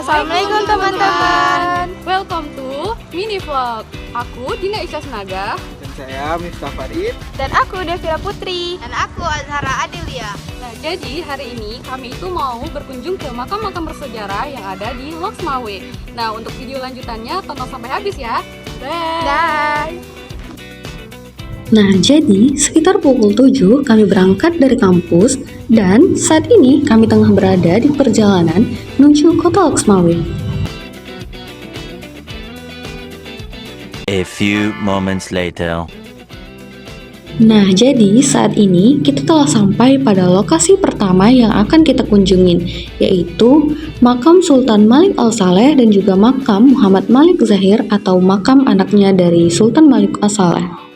Assalamualaikum teman-teman. Welcome to Mini Vlog. Aku Dina Isya Senaga. Dan saya Miftah Farid. Dan aku Devira Putri. Dan aku Azhara Adelia. Nah, jadi hari ini kami itu mau berkunjung ke makam-makam bersejarah yang ada di Loksmawe. Nah, untuk video lanjutannya tonton sampai habis ya. Bye. Nah, jadi sekitar pukul 7 kami berangkat dari kampus dan saat ini kami tengah berada di perjalanan menuju kota Loksmawe. A few moments later. Nah, jadi saat ini kita telah sampai pada lokasi pertama yang akan kita kunjungin, yaitu makam Sultan Malik Al-Saleh dan juga makam Muhammad Malik Zahir atau makam anaknya dari Sultan Malik Al-Saleh.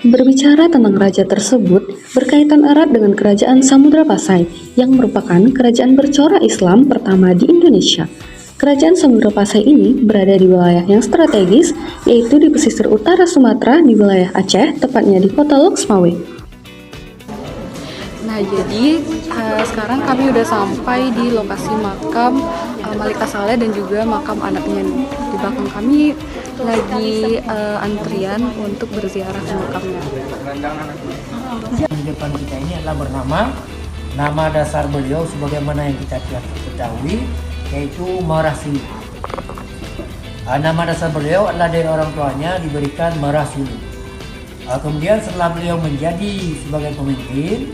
Berbicara tentang raja tersebut berkaitan erat dengan kerajaan Samudra Pasai yang merupakan kerajaan bercorak Islam pertama di Indonesia. Kerajaan Samudra Pasai ini berada di wilayah yang strategis, yaitu di pesisir utara Sumatera di wilayah Aceh, tepatnya di kota Loksmawe. Nah, jadi sekarang kami udah sampai di lokasi makam Malik Al-Saleh dan juga makam anaknya. Di belakang kami lagi antrian untuk berziarah ke makamnya. Di depan kita ini adalah bernama, nama dasar beliau sebagaimana yang kita ketahui, yaitu Marasulu. Nama dasar beliau adalah dari orang tuanya diberikan Marasulu. Kemudian setelah beliau menjadi sebagai pemimpin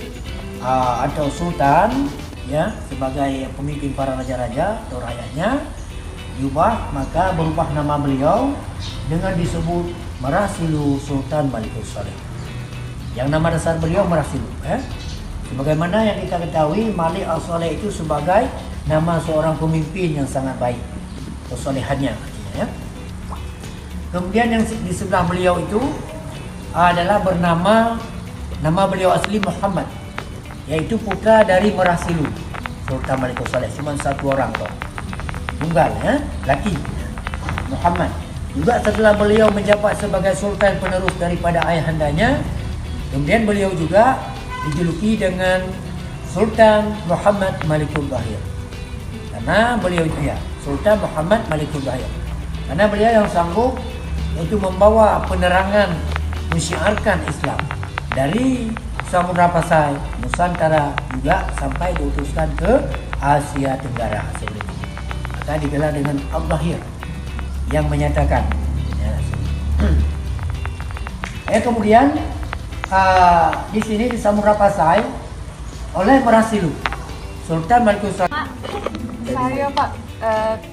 atau sultan, ya, sebagai pemimpin para raja-raja atau rakyatnya, diubah, maka berubah nama beliau dengan disebut Marasulu Sultan Malik Al-Saleh. Yang nama dasar beliau Marasulu, sebagaimana yang kita ketahui, Malik Al-Saleh itu sebagai nama seorang pemimpin yang sangat baik, kesolehannya artinya, ya. Kemudian yang di sebelah beliau itu adalah bernama, nama beliau asli Muhammad, yaitu putra dari Marasulu Sultan Malik Al-Saleh, cuma satu orang kok, tunggal, laki, Muhammad. Juga setelah beliau menjabat sebagai sultan penerus daripada ayahandanya, kemudian beliau juga dijuluki dengan Sultan Muhammad Malikul Zahir. Karena beliau itu, ya, Sultan Muhammad Malikul Zahir, karena beliau yang sanggup yaitu membawa penerangan, mensyiarkan Islam dari Samudra Pasai, Nusantara juga sampai diutuskan ke Asia Tenggara sebelum ini. Maka digelar dengan Al-Zahir yang menyatakan, ya. Kemudian di sini di Samudra Pasai oleh Marasulu Sultan Malik Al-Saleh. Saya Pak,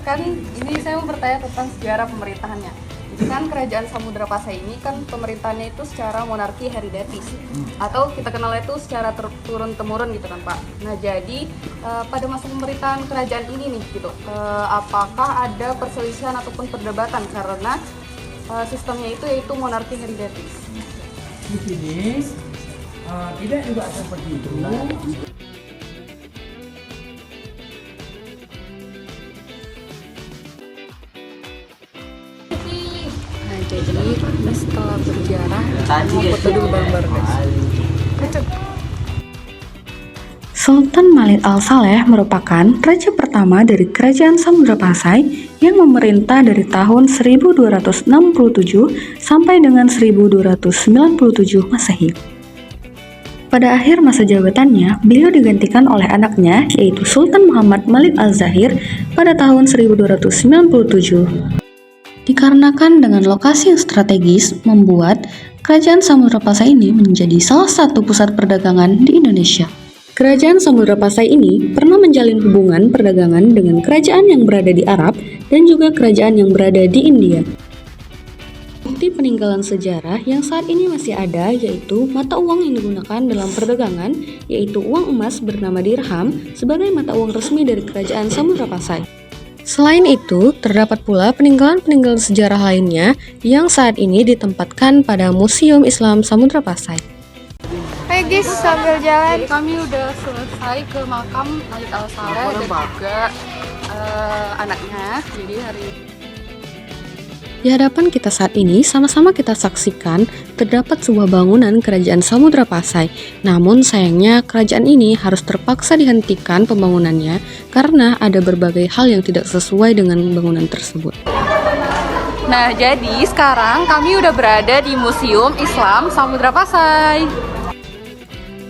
kan ini saya mau bertanya tentang sejarah pemerintahannya. Itu kan kerajaan Samudra Pasai ini kan pemerintahannya itu secara monarki hereditaris, atau kita kenal itu secara turun-temurun gitu kan Pak. Nah, jadi pada masa pemerintahan kerajaan ini nih gitu, apakah ada perselisihan ataupun perdebatan karena sistemnya itu yaitu monarki hereditaris? Di sini tidak juga seperti itu. Nah, jadi setelah berziarah, mau foto dulu bareng-bareng guys. Sultan Malik Al-Saleh merupakan raja pertama dari kerajaan Samudra Pasai yang memerintah dari tahun 1267 sampai dengan 1297 Masehi. Pada akhir masa jabatannya, beliau digantikan oleh anaknya yaitu Sultan Muhammad Malik Al-Zahir pada tahun 1297. Dikarenakan dengan lokasi yang strategis membuat kerajaan Samudra Pasai ini menjadi salah satu pusat perdagangan di Indonesia. Kerajaan Samudra Pasai ini pernah menjalin hubungan perdagangan dengan kerajaan yang berada di Arab dan juga kerajaan yang berada di India. Bukti peninggalan sejarah yang saat ini masih ada yaitu mata uang yang digunakan dalam perdagangan, yaitu uang emas bernama dirham sebagai mata uang resmi dari kerajaan Samudra Pasai. Selain itu, terdapat pula peninggalan-peninggalan sejarah lainnya yang saat ini ditempatkan pada Museum Islam Samudra Pasai. Hai guys, sambil jalan. Jadi kami udah selesai ke makam Malik Al-Saleh dan juga anaknya. Jadi hari Di hadapan kita saat ini, sama-sama kita saksikan terdapat sebuah bangunan Kerajaan Samudra Pasai. Namun sayangnya kerajaan ini harus terpaksa dihentikan pembangunannya karena ada berbagai hal yang tidak sesuai dengan bangunan tersebut. Nah, jadi sekarang kami udah berada di Museum Islam Samudra Pasai.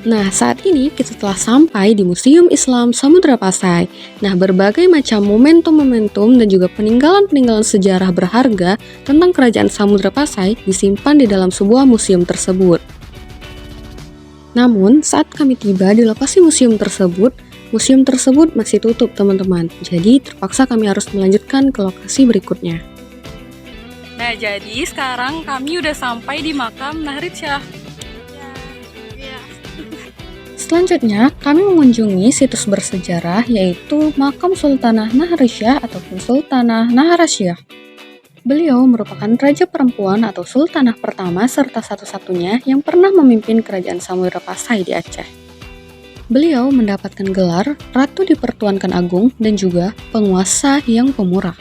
Nah, saat ini kita telah sampai di Museum Islam Samudra Pasai. Nah, berbagai macam momentum-momentum dan juga peninggalan-peninggalan sejarah berharga tentang Kerajaan Samudra Pasai disimpan di dalam sebuah museum tersebut. Namun, saat kami tiba di lokasi museum tersebut masih tutup, teman-teman. Jadi, terpaksa kami harus melanjutkan ke lokasi berikutnya. Nah, jadi sekarang kami udah sampai di makam Nahrid Shah. Selanjutnya, kami mengunjungi situs bersejarah yaitu Makam Sultanah Nahrisyah ataupun Sultanah Naharasyah. Beliau merupakan raja perempuan atau sultanah pertama serta satu-satunya yang pernah memimpin Kerajaan Samudra Pasai di Aceh. Beliau mendapatkan gelar Ratu Dipertuankan Agung dan juga penguasa yang pemurah.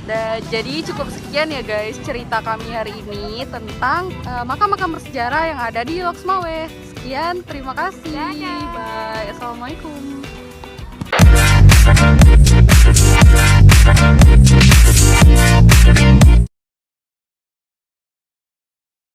Nah, jadi cukup sekian ya guys cerita kami hari ini tentang makam-makam bersejarah yang ada di Loksmawe. Sekian, terima kasih. Bye. Assalamualaikum.